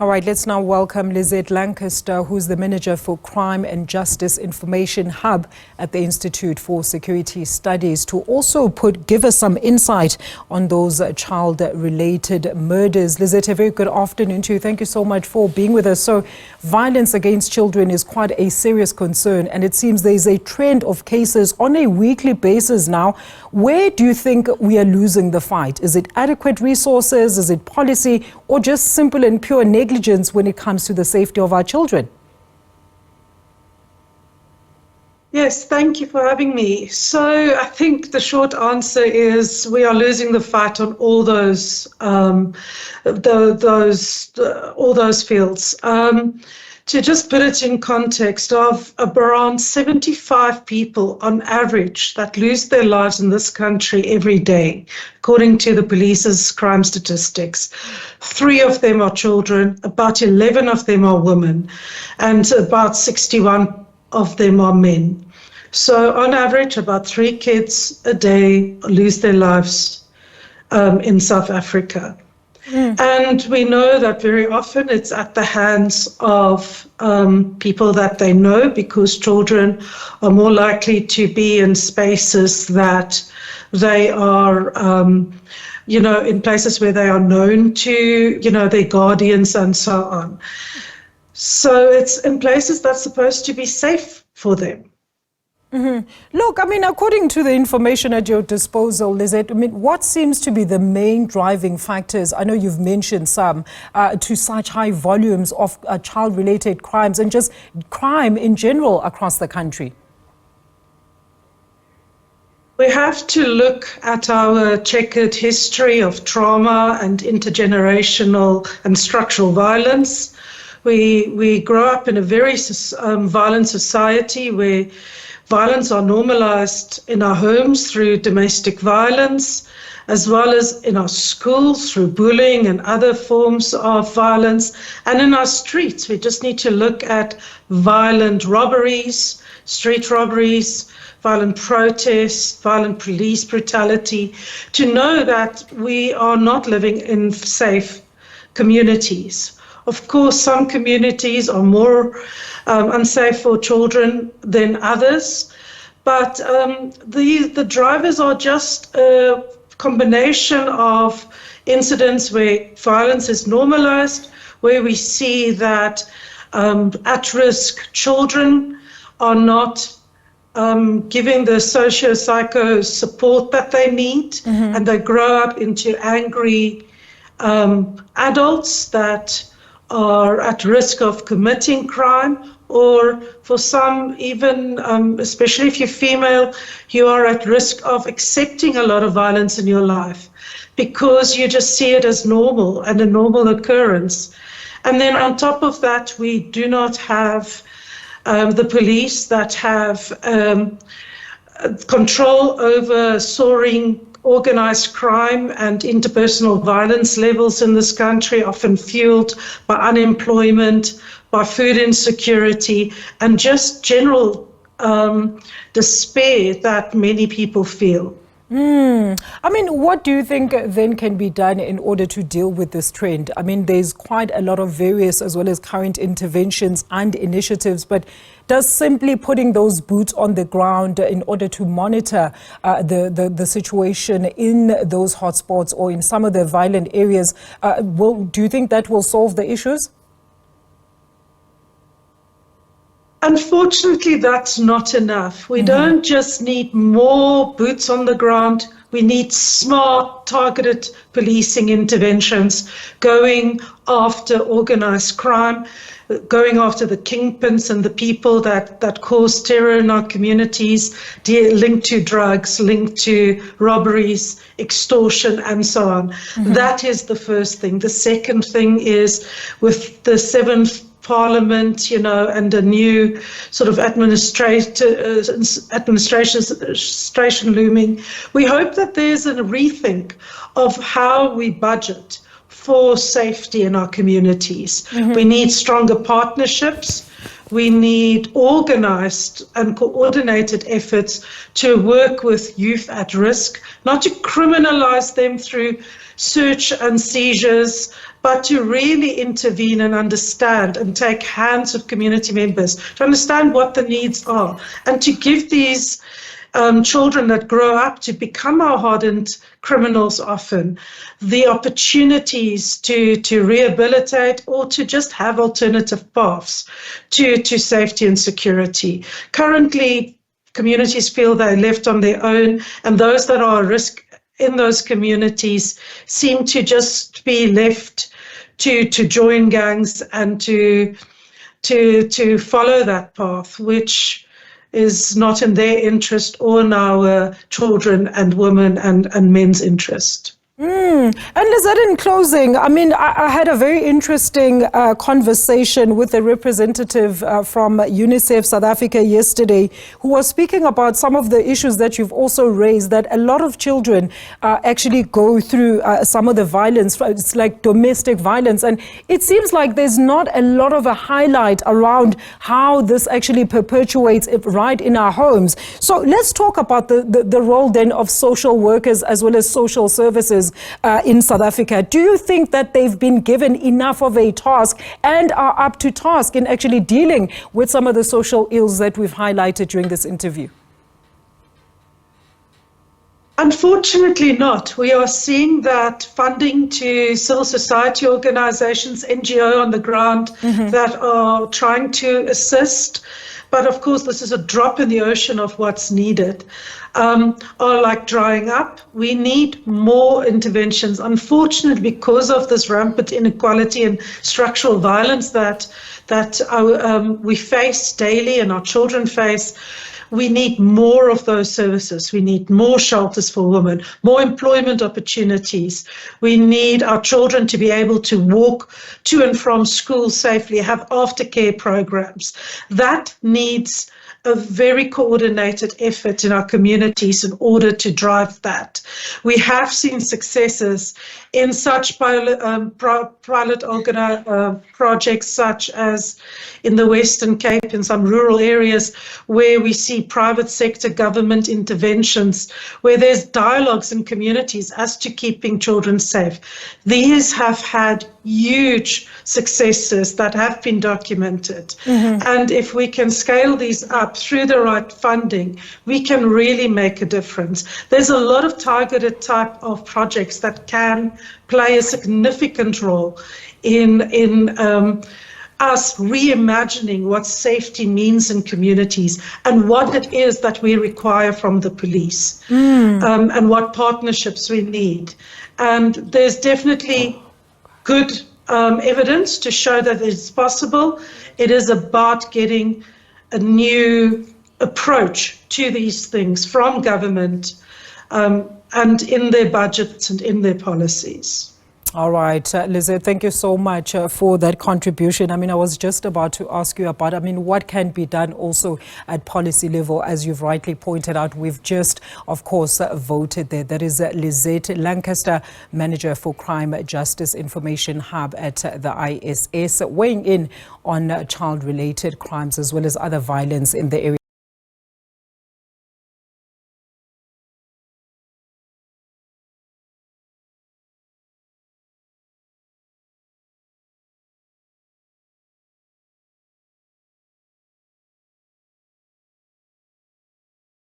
All right, let's now welcome Lizette Lancaster, who's the Manager for Crime and Justice Information Hub at the Institute for Security Studies, to also give us some insight on those child-related murders. Lizette, a very good afternoon to you. Thank you so much for being with us. So, violence against children is quite a serious concern, and it seems there is a trend of cases on a weekly basis now. Where do you think we are losing the fight? Is it adequate resources? Is it policy? Or just simple and pure negligence when it comes to the safety of our children? Yes, thank you for having me. So I think the short answer is we are losing the fight on all those fields. To just put it in context, of around 75 people on average that lose their lives in this country every day, according to the police's crime statistics. 3 of them are children, about 11 of them are women, and about 61 of them are men. So on average, about 3 kids a day lose their lives in South Africa. And we know that very often it's at the hands of people that they know, because children are more likely to be in spaces that they are, in places where they are known to, their guardians and so on. So it's in places that's supposed to be safe for them. Mm-hmm. Look, according to the information at your disposal, Lizette, what seems to be the main driving factors? I know you've mentioned some, to such high volumes of child-related crimes and just crime in general across the country. We have to look at our checkered history of trauma and intergenerational and structural violence. We grow up in a very violent society where violence are normalized in our homes through domestic violence, as well as in our schools through bullying and other forms of violence. And in our streets, we just need to look at violent robberies, street robberies, violent protests, violent police brutality, to know that we are not living in safe communities. Of course, some communities are more unsafe for children than others, but the drivers are just a combination of incidents where violence is normalized, where we see that at-risk children are not giving the socio-psycho support that they need, and they grow up into angry adults that are at risk of committing crime, or for some even, especially if you're female, you are at risk of accepting a lot of violence in your life because you just see it as normal and a normal occurrence. And then on top of that, we do not have the police that have control over soaring organized crime and interpersonal violence levels in this country, often fueled by unemployment, by food insecurity, and just general despair that many people feel. What do you think then can be done in order to deal with this trend? There's quite a lot of various as well as current interventions and initiatives, but does simply putting those boots on the ground in order to monitor the situation in those hotspots or in some of the violent areas, do you think that will solve the issues? Unfortunately, that's not enough. We don't just need more boots on the ground. We need smart, targeted policing interventions, going after organized crime, going after the kingpins and the people that cause terror in our communities, linked to drugs, linked to robberies, extortion, and so on. That is the first thing. The second thing is, with the 7th Parliament, and a new sort of administration looming, we hope that there's a rethink of how we budget for safety in our communities. We need stronger partnerships We need organized and coordinated efforts to work with youth at risk, not to criminalize them through search and seizures, but to really intervene and understand and take hands of community members to understand what the needs are, and to give these children that grow up to become our hardened criminals often the opportunities to rehabilitate or to just have alternative paths to safety and security. Currently, communities feel they're left on their own, and those that are at risk in those communities seem to just be left to join gangs and to follow that path, which is not in their interest or in our children and women and men's interest. And Lizette, in closing, I mean, I had a very interesting conversation with a representative from UNICEF South Africa yesterday, who was speaking about some of the issues that you've also raised, that a lot of children actually go through some of the violence. It's like domestic violence. And it seems like there's not a lot of a highlight around how this actually perpetuates it right in our homes. So let's talk about the role then of social workers as well as social services in South Africa. Do you think that they've been given enough of a task and are up to task in actually dealing with some of the social ills that we've highlighted during this interview? Unfortunately not. We are seeing that funding to civil society organizations, NGO on the ground, that are trying to assist. But of course, this is a drop in the ocean of what's needed, are like drying up. We need more interventions. Unfortunately, because of this rampant inequality and structural violence that we face daily and our children face, we need more of those services. We need more shelters for women, more employment opportunities. We need our children to be able to walk to and from school safely, have aftercare programs. That needs a very coordinated effort in our communities in order to drive that. We have seen successes in such pilot projects, such as in the Western Cape, in some rural areas, where we see private sector government interventions, where there's dialogues in communities as to keeping children safe. These have had huge successes that have been documented. And if we can scale these up through the right funding, we can really make a difference. There's a lot of targeted type of projects that can play a significant role in us reimagining what safety means in communities and what it is that we require from the police, and what partnerships we need. And there's definitely good evidence to show that it's possible. It is about getting a new approach to these things from government, and in their budgets and in their policies. All right, Lizette, thank you so much for that contribution. I mean, I was just about to ask you about, what can be done also at policy level. As you've rightly pointed out, we've just, of course, voted there. That is Lizette Lancaster, Manager for Crime Justice Information Hub at the ISS, weighing in on child-related crimes as well as other violence in the area.